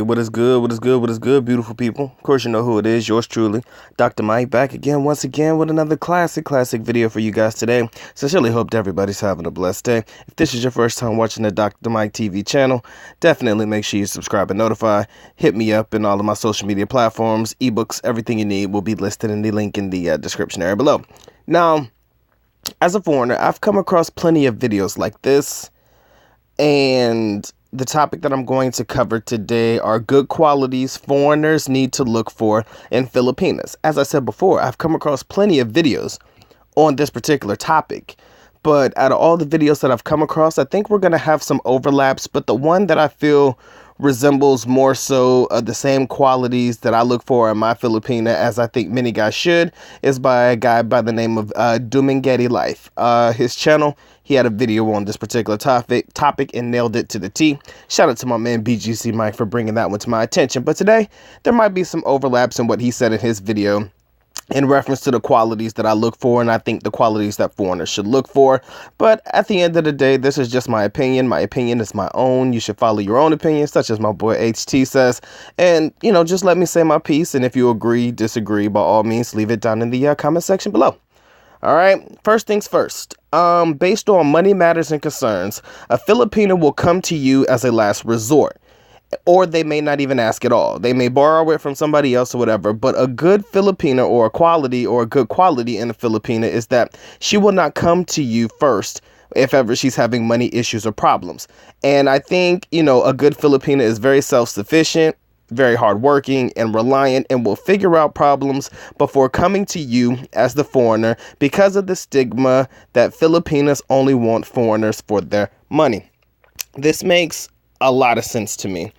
what is good, what is good, what is good, beautiful people? Of course, you know who it is, yours truly, Dr. Mike, back again, once again, with another classic video for you guys today. Sincerely hope that everybody's having a blessed day. If this is your first time watching the Dr. Mike TV channel, definitely make sure you subscribe and notify. Hit me up in all of my social media platforms, ebooks, everything you need will be listed in the link in the description area below. Now, as a foreigner, I've come across plenty of videos like this, and the topic that I'm going to cover today are good qualities foreigners need to look for in Filipinas. As I said before, I've come across plenty of videos on this particular topic, but out of all the videos that I've come across, I think we're going to have some overlaps, but the one that I feel resembles more so the same qualities that I look for in my Filipina, as I think many guys should, is by a guy by the name of Mikethepiguide Life. His channel, he had a video on this particular topic and nailed it to the T. Shout out to my man BGC Mike for bringing that one to my attention. But today, there might be some overlaps in what he said in his video in reference to the qualities that I look for, and I think the qualities that foreigners should look for. But at the end of the day, this is just my opinion. My opinion is my own. You should follow your own opinion, such as my boy HT says. And, you know, just let me say my piece. And if you agree, disagree, by all means, leave it down in the comment section below. All right, first things first. Based on money matters and concerns, a Filipino will come to you as a last resort. Or they may not even ask at all. They may borrow it from somebody else or whatever. But a good Filipina or a good quality in a Filipina is that she will not come to you first if ever she's having money issues or problems. And I think, you know, a good Filipina is very self-sufficient, very hardworking and reliant, and will figure out problems before coming to you as the foreigner because of the stigma that Filipinas only want foreigners for their money. This makes a lot of sense to me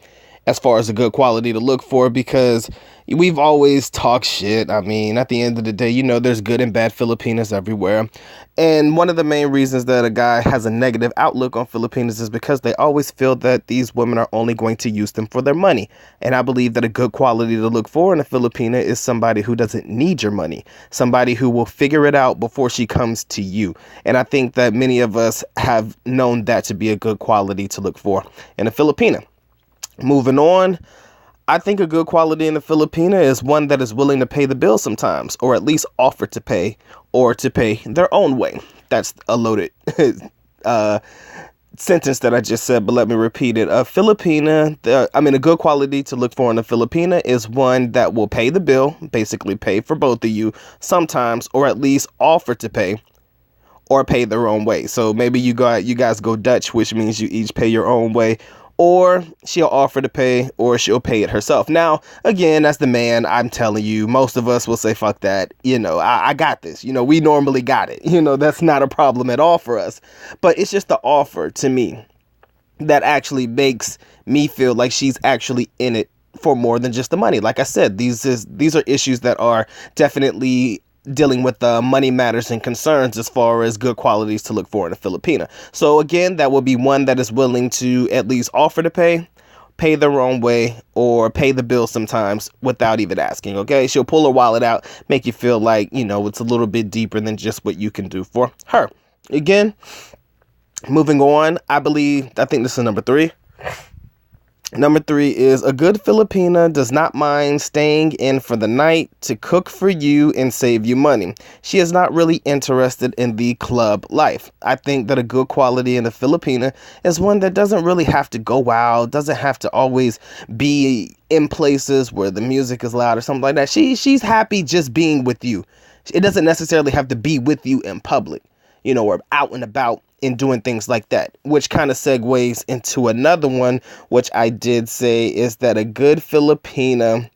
as far as a good quality to look for, because we've always talked shit. I mean, at the end of the day, you know, there's good and bad Filipinas everywhere. And one of the main reasons that a guy has a negative outlook on Filipinas is because they always feel that these women are only going to use them for their money. And I believe that a good quality to look for in a Filipina is somebody who doesn't need your money, somebody who will figure it out before she comes to you. And I think that many of us have known that to be a good quality to look for in a Filipina. Moving on, I think a good quality in a Filipina is one that is willing to pay the bill sometimes, or at least offer to pay, or to pay their own way. That's a loaded sentence that I just said, but let me repeat it. A good quality to look for in a Filipina is one that will pay the bill, basically pay for both of you sometimes, or at least offer to pay, or pay their own way. So maybe you guys go Dutch, which means you each pay your own way, or she'll offer to pay, or she'll pay it herself. Now, again, as the man, I'm telling you, most of us will say, fuck that. You know, I got this. You know, we normally got it. You know, that's not a problem at all for us. But it's just the offer to me that actually makes me feel like she's actually in it for more than just the money. Like I said, these are issues that are definitely dealing with money matters and concerns as far as good qualities to look for in a Filipina. So again, that will be one that is willing to at least offer to pay their own way, or pay the bill sometimes without even asking. Okay, she'll pull her wallet out, make you feel like, you know, it's a little bit deeper than just what you can do for her. Again, moving on, I think this is number 3. Number 3 is a good Filipina does not mind staying in for the night to cook for you and save you money. She is not really interested in the club life. I think that a good quality in a Filipina is one that doesn't really have to go out, doesn't have to always be in places where the music is loud or something like that. She's happy just being with you. It doesn't necessarily have to be with you in public, you know, or out and about in doing things like that, which kind of segues into another one, which I did say, is that a good Filipina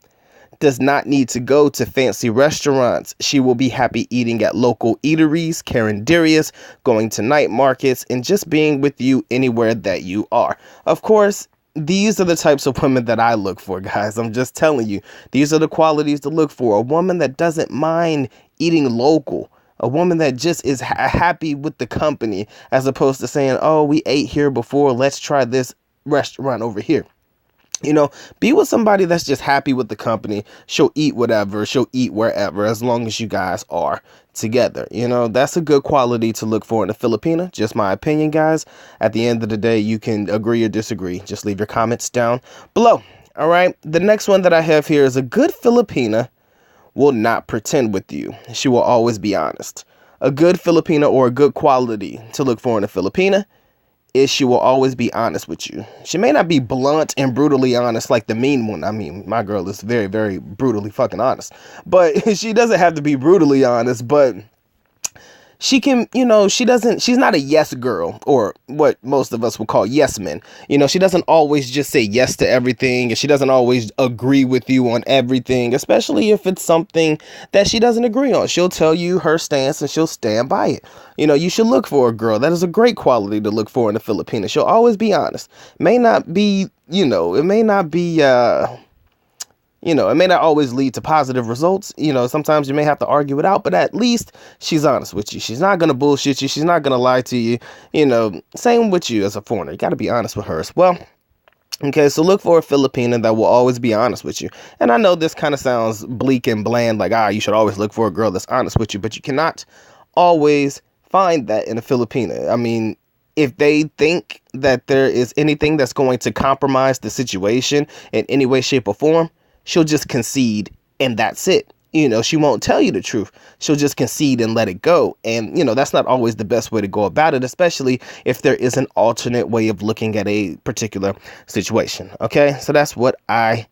does not need to go to fancy restaurants. She will be happy eating at local eateries, carinderias, going to night markets, and just being with you anywhere that you are. Of course, these are the types of women that I look for, guys. I'm just telling you, these are the qualities to look for. A woman that doesn't mind eating local. A woman that just is happy with the company, as opposed to saying, oh, we ate here before, let's try this restaurant over here. You know, be with somebody that's just happy with the company. She'll eat whatever, she'll eat wherever, as long as you guys are together. You know, that's a good quality to look for in a Filipina. Just my opinion, guys. At the end of the day, you can agree or disagree. Just leave your comments down below. All right. The next one that I have here is a good Filipina will not pretend with you. She will always be honest. A good Filipina, or a good quality to look for in a Filipina, is she will always be honest with you. She may not be blunt and brutally honest like the mean one. I mean, my girl is very, very brutally fucking honest. But she doesn't have to be brutally honest, but she can, she's not a yes girl, or what most of us would call yes men. She doesn't always just say yes to everything, and she doesn't always agree with you on everything, especially if it's something that she doesn't agree on. She'll tell you her stance and she'll stand by it. You should look for a girl. That is a great quality to look for in a Filipina. She'll always be honest. It may not be, it may not always lead to positive results. Sometimes you may have to argue it out, but at least she's honest with you. She's not going to bullshit you. She's not going to lie to you. Same with you as a foreigner. You got to be honest with her as well. Okay, so look for a Filipina that will always be honest with you. And I know this kind of sounds bleak and bland, like, you should always look for a girl that's honest with you, but you cannot always find that in a Filipina. I mean, if they think that there is anything that's going to compromise the situation in any way, shape, or form, she'll just concede, and that's it. She won't tell you the truth. She'll just concede and let it go. And, that's not always the best way to go about it, especially if there is an alternate way of looking at a particular situation. Okay, so that's what I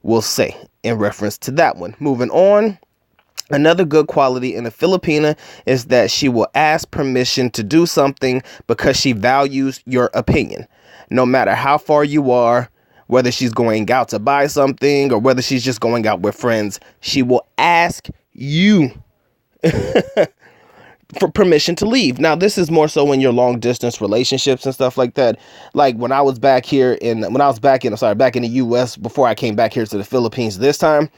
will say in reference to that one. Moving on. Another good quality in a Filipina is that she will ask permission to do something because she values your opinion. No matter how far you are, whether she's going out to buy something or whether she's just going out with friends, she will ask you for permission to leave. Now, this is more so in your long distance relationships and stuff like that. Like back in the US before I came back here to the Philippines this time,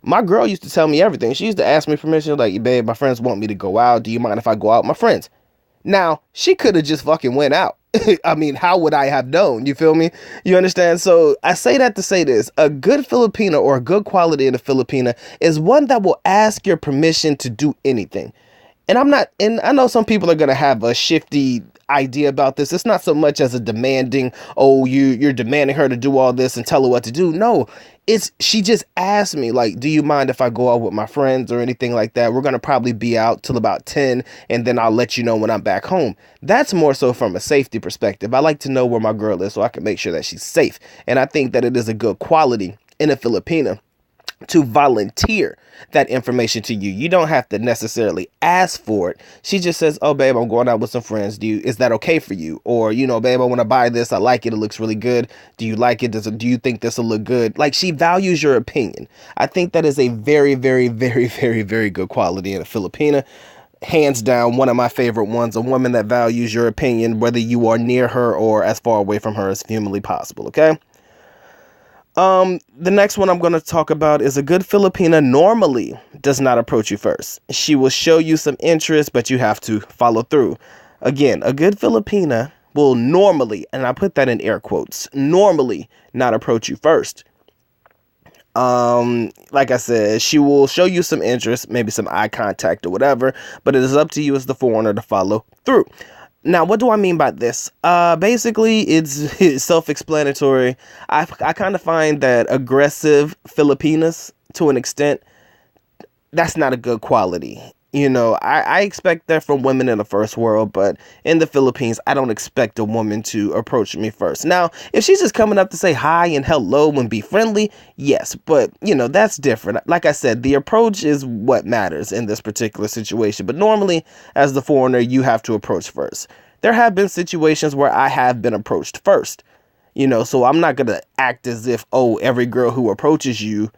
my girl used to tell me everything. She used to ask me permission, like, babe, my friends want me to go out. Do you mind if I go out with my friends? Now, she could have just fucking went out. I mean, how would I have known? You feel me? You understand? So I say that to say this. A good Filipina, or a good quality in a Filipina, is one that will ask your permission to do anything. And I know some people are going to have a shifty idea about this. It's not so much as a demanding, you're demanding her to do all this and tell her what to do. No, she just asked me, like, do you mind if I go out with my friends or anything like that? We're going to probably be out till about 10, and then I'll let you know when I'm back home. That's more so from a safety perspective. I like to know where my girl is so I can make sure that she's safe. And I think that it is a good quality in a Filipina to volunteer that information to you. You don't have to necessarily ask for it. She just says, oh, babe, I'm going out with some friends. Is that okay for you? Or, babe, I want to buy this. I like it. It looks really good. Do you like it? Do you think this will look good? Like, she values your opinion. I think that is a very, very, very, very, very good quality in a Filipina. Hands down, one of my favorite ones, a woman that values your opinion, whether you are near her or as far away from her as humanly possible. Okay. The next one I'm going to talk about is a good Filipina normally does not approach you first. She will show you some interest, but you have to follow through. Again, a good Filipina will normally, and I put that in air quotes, normally not approach you first. Like I said, she will show you some interest, maybe some eye contact or whatever, but it is up to you as the foreigner to follow through. Now, what do I mean by this? Basically, it's self-explanatory. I kind of find that aggressive Filipinas, to an extent, that's not a good quality. I expect that from women in the first world, but in the Philippines, I don't expect a woman to approach me first. Now, if she's just coming up to say hi and hello and be friendly, yes, but, that's different. Like I said, the approach is what matters in this particular situation, but normally, as the foreigner, you have to approach first. There have been situations where I have been approached first, so I'm not going to act as if, every girl who approaches you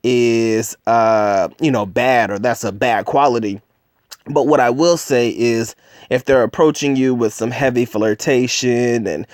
is, bad, or that's a bad quality. But what I will say is, if they're approaching you with some heavy flirtation and,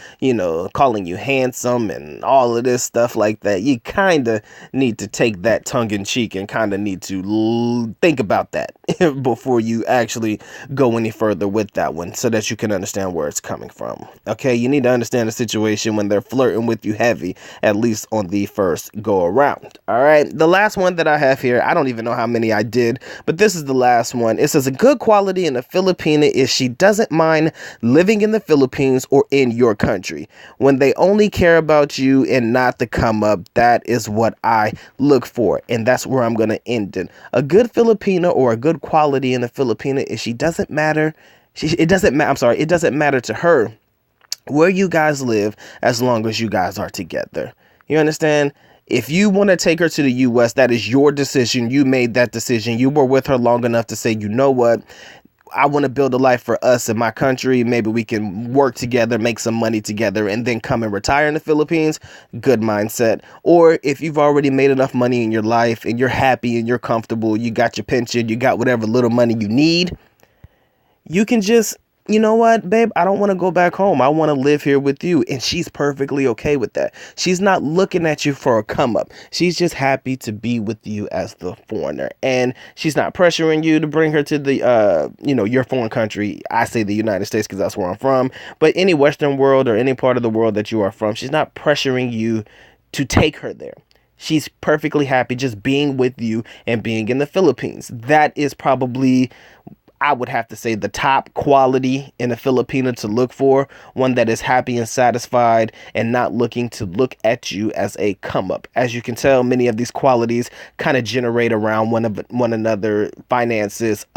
calling you handsome and all of this stuff like that, you kind of need to take that tongue in cheek and kind of need to think about that before you actually go any further with that one, so that you can understand where it's coming from. Okay, you need to understand the situation when they're flirting with you heavy, at least on the first go around. All right, the last one that I have here, I don't even know how many I did, but this is the last one. It says a good quality in a Filipina is she doesn't mind living in the Philippines or in your country. When they only care about you and not the come up, that is what I look for. And that's where I'm going to end it. A good Filipina or a good quality in a Filipina is she doesn't matter. It doesn't matter to her where you guys live as long as you guys are together. You understand? If you want to take her to the U.S., that is your decision. You made that decision. You were with her long enough to say, you know what? I want to build a life for us in my country. Maybe we can work together, make some money together, and then come and retire in the Philippines. Good mindset. Or if you've already made enough money in your life and you're happy and you're comfortable, you got your pension, you got whatever little money you need, you can just, you know what, babe, I don't want to go back home. I want to live here with you. And she's perfectly okay with that. She's not looking at you for a come up. She's just happy to be with you as the foreigner. And she's not pressuring you to bring her to the, your foreign country. I say the United States because that's where I'm from. But any Western world or any part of the world that you are from, she's not pressuring you to take her there. She's perfectly happy just being with you and being in the Philippines. That is probably, I would have to say, the top quality in a Filipina to look for. One that is happy and satisfied and not looking to look at you as a come up. As you can tell, many of these qualities kind of generate around one another. Finances,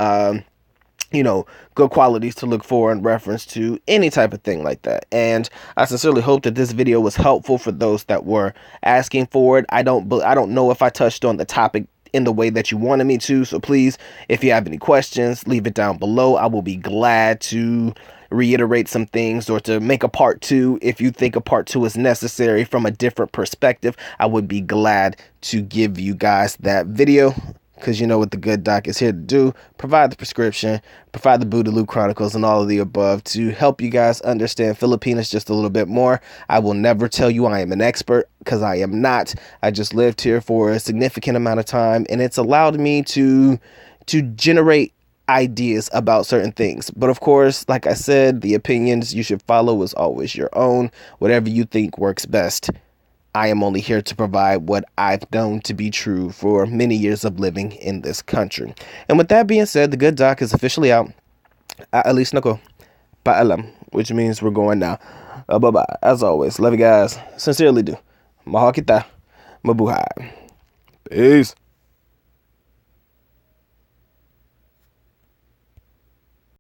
good qualities to look for in reference to any type of thing like that. And I sincerely hope that this video was helpful for those that were asking for it. I don't know if I touched on the topic in the way that you wanted me to. So please, if you have any questions, leave it down below. I will be glad to reiterate some things or to make a part 2. If you think a part 2 is necessary from a different perspective, I would be glad to give you guys that video. Because you know what the good doc is here to do: provide the prescription, provide the BOOTYLOO Chronicles, and all of the above to help you guys understand Filipinas just a little bit more. I will never tell you I am an expert, because I am not. I just lived here for a significant amount of time, and it's allowed me to generate ideas about certain things. But of course, like I said, the opinions you should follow is always your own. Whatever you think works best. I am only here to provide what I've known to be true for many years of living in this country. And with that being said, the good doc is officially out. Alis nako. Paalam, which means we're going now. Bye-bye. As always, love you guys. Sincerely do. Mahal kita. Mabuhay. Peace.